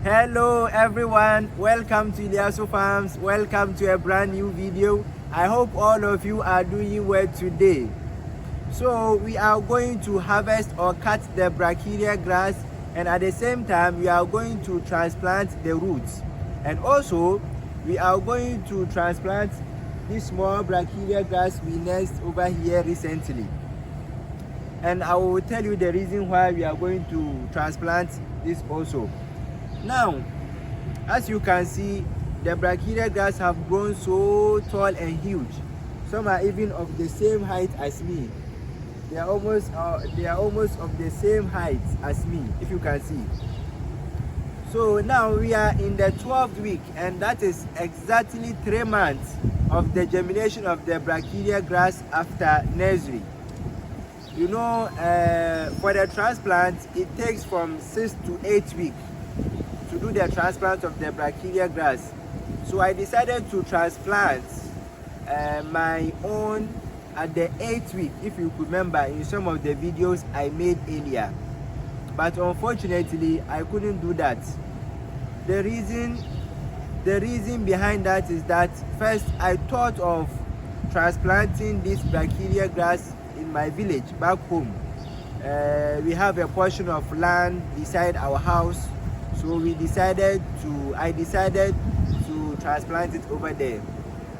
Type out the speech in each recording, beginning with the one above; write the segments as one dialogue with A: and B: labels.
A: Hello everyone, welcome to Iliasu Farms, welcome to a brand new video. I hope all of you are doing well today. So we are going to harvest or cut the Brachiaria grass, and at the same time we are going to transplant the roots, and also we are going to transplant this small Brachiaria grass we nursed over here recently. And I will tell you the reason why we are going to transplant this also. Now, as you can see, the Brachiaria grass have grown so tall and huge. Some are even of the same height as me. They are almost of the same height as me, if you can see. So now we are in the 12th week, and that is exactly 3 months of the germination of the Brachiaria grass after nursery. You know, for the transplant, it takes from 6 to 8 weeks to do the transplant of the Brachiaria grass. So I decided to transplant my own at the 8th week, if you could remember in some of the videos I made earlier. But unfortunately, I couldn't do that. The reason behind that is that first I thought of transplanting this Brachiaria grass in my village back home. We have a portion of land beside our house, so I decided to transplant it over there.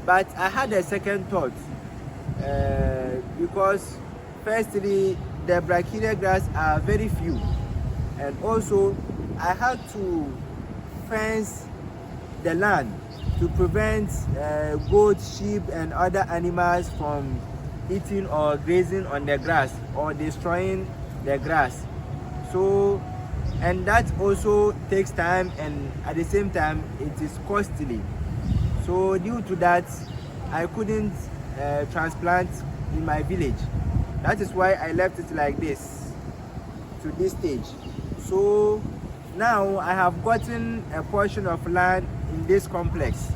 A: But I had a second thought, because firstly the Brachiaria grass are very few, and also I had to fence the land to prevent goats, sheep and other animals from eating or grazing on the grass or destroying the grass. So, and that also takes time, and at the same time it is costly. So due to that, I couldn't transplant in my village. That is why I left it like this to this stage. So now I have gotten a portion of land in this complex.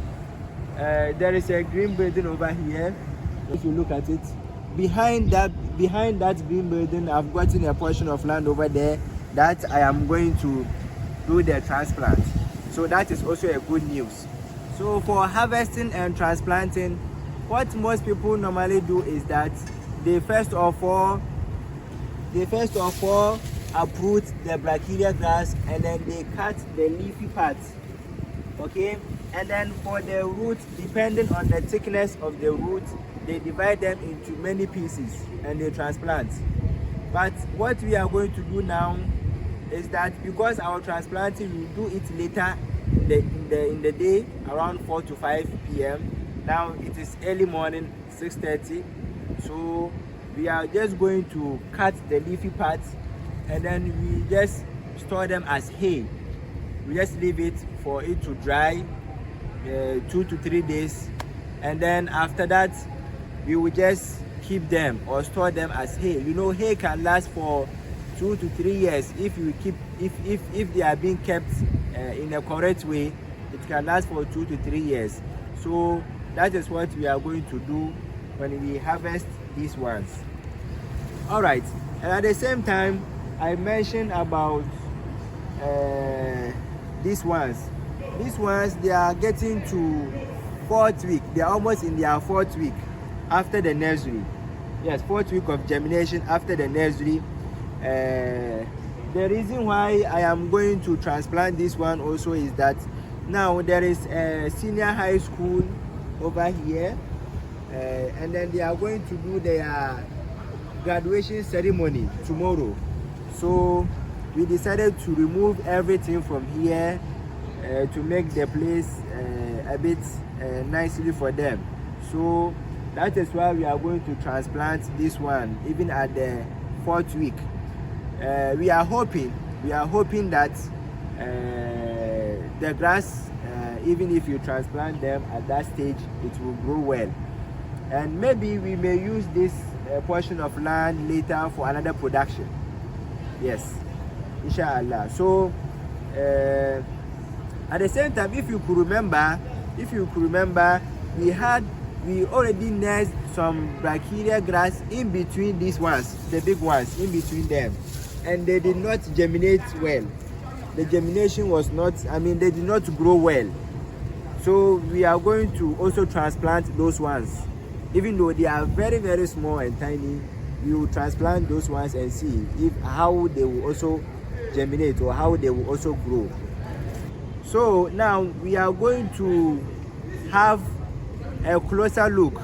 A: There is a green building over here. If you look at it, behind that green building, I've gotten a portion of land over there that I am going to do the transplant. So that is also a good news. So for harvesting and transplanting, what most people normally do is that they first of all uproot the Brachiaria grass, and then they cut the leafy parts, okay, and then for the roots, depending on the thickness of the roots, they divide them into many pieces and they transplant. But what we are going to do now is that because our transplanting, we do it later in the day around 4 to 5 p.m. Now it is early morning, 6:30. So we are just going to cut the leafy parts, and then we just store them as hay. We just leave it for it to dry 2 to 3 days, and then after that we will just keep them or store them as hay. You know, hay can last for 2 to 3 years if they are being kept in a correct way. It can last for 2 to 3 years. So that is what we are going to do when we harvest these ones. All right, and at the same time I mentioned about these ones, they are getting to 4th week. They are almost in their 4th week after the nursery. Yes, 4th week of germination after the nursery. The reason why I am going to transplant this one also is that now there is a senior high school over here, and then they are going to do their graduation ceremony tomorrow. So we decided to remove everything from here to make the place a bit nicely for them. So that is why we are going to transplant this one even at the 4th week. We are hoping that the grass, even if you transplant them at that stage, it will grow well, and maybe we may use this portion of land later for another production. Yes, inshallah. So at the same time, if you could remember, we already nursed some Brachiaria grass in between these ones, the big ones in between them, and they did not germinate well. the germination was not, I mean, they did not grow well. So we are going to also transplant those ones. Even though they are very, very small and tiny, we will transplant those ones and see if how they will also germinate or how they will also grow. So now we are going to have a closer look.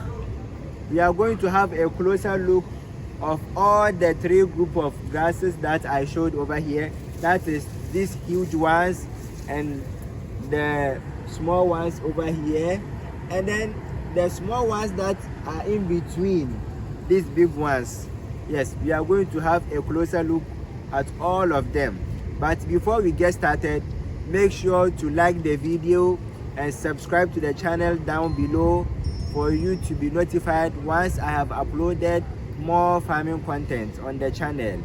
A: We are going to have a closer look of all the 3 group of grasses that I showed over here. That is these huge ones and the small ones over here, and then the small ones that are in between these big ones. Yes, we are going to have a closer look at all of them. But before we get started, make sure to like the video and subscribe to the channel down below for you to be notified once I have uploaded more farming content on the channel.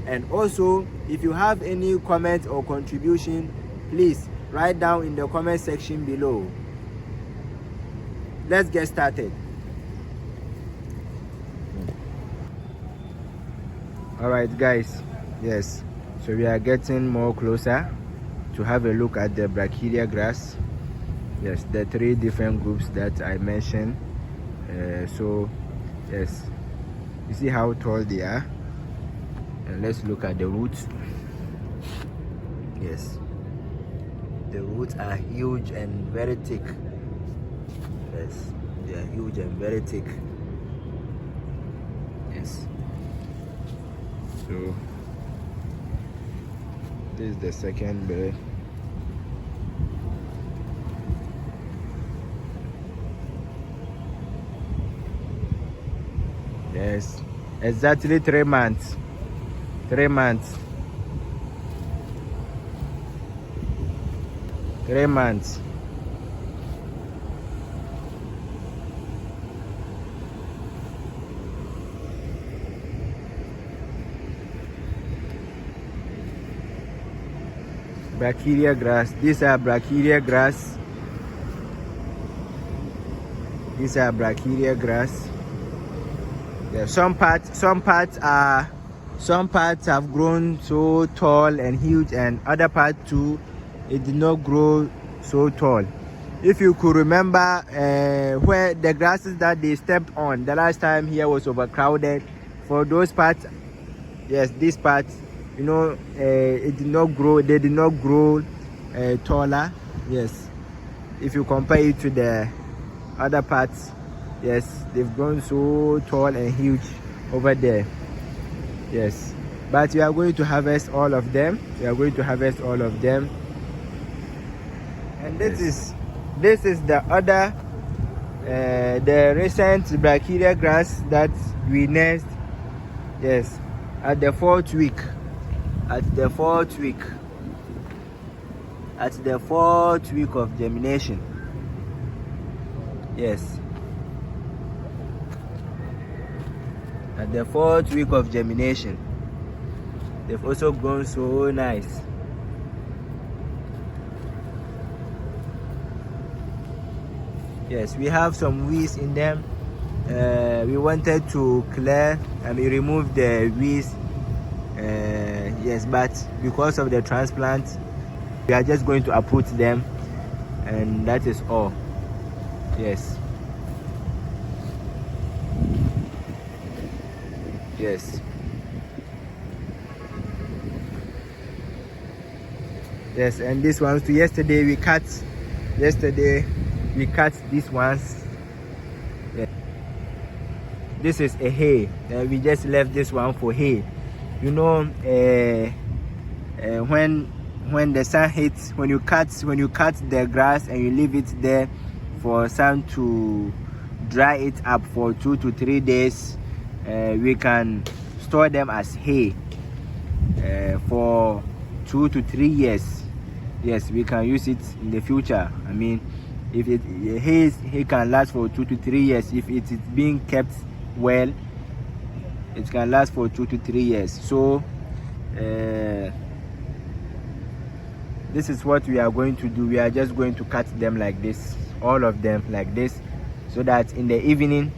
A: And also, if you have any comment or contribution, please write down in the comment section below. Let's get started. All right, guys. Yes, so we are getting more closer to have a look at the Brachiaria grass. Yes, the 3 different groups that I mentioned. So yes, you see how tall they are, and let's look at the roots. Yes, the roots are huge and very thick. Yes, they are huge and very thick. Yes, so this is the second bed. Yes, exactly 3 months. 3 months. 3 months. Brachiaria grass. These are Brachiaria grass. These are Brachiaria grass. Yeah, some parts have grown so tall and huge, and other parts too, it did not grow so tall. If you could remember where the grasses that they stepped on the last time here was overcrowded, for those parts, yes, this part, you know, it did not grow, they did not grow taller. Yes, if you compare it to the other parts, yes, they've grown so tall and huge over there. Yes, but we are going to harvest all of them. We are going to harvest all of them. And this is the other the recent Brachiaria grass that we nursed. Yes, at the 4th week. At the 4th week. At the 4th week of germination. Yes. At the 4th week of germination. They've also grown so nice. Yes, we have some weeds in them. We wanted to clear and remove the weeds. Yes, but because of the transplant, we are just going to uproot them, and that is all. Yes. Yes. Yes, and this ones too. Yesterday we cut these ones. Yeah. This is a hay. We just left this one for hay. You know, when the sun hits, when you cut the grass and you leave it there for sun to dry it up for 2 to 3 days, we can store them as hay for 2 to 3 years. Yes, we can use it in the future. I mean, if hay can last for 2 to 3 years. If it is being kept well, it can last for 2 to 3 years. So this is what we are going to do. We are just going to cut them like this, all of them like this, so that in the evening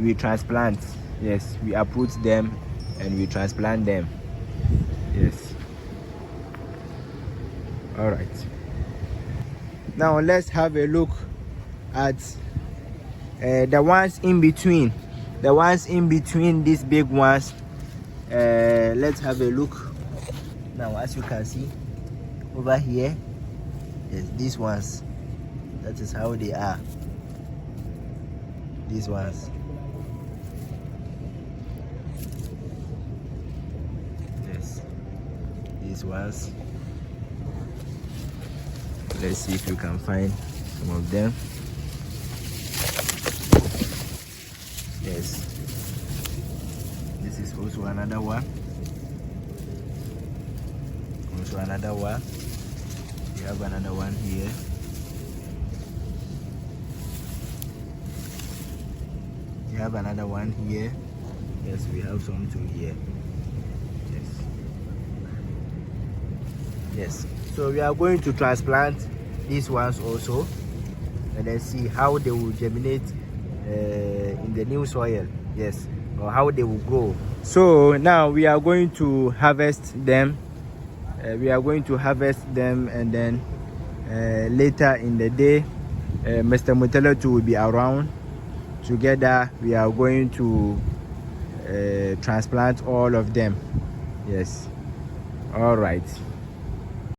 A: we transplant. Yes, we uproot them and we transplant them. Yes. All right, now let's have a look at the ones in between, these big ones. Let's have a look now. As you can see over here, yes, these ones, that is how they are. These ones, yes, these ones. Let's see if you can find some of them. Yes, this is also another one. Also another one. We have another one here. We have another one here. Yes, we have some too here. Yes. So we are going to transplant these ones also, and then see how they will germinate in the new soil. Yes, or how they will grow. So now we are going to harvest them. And then later in the day, Mr. MULATO will be around. Together we are going to transplant all of them. Yes. All right.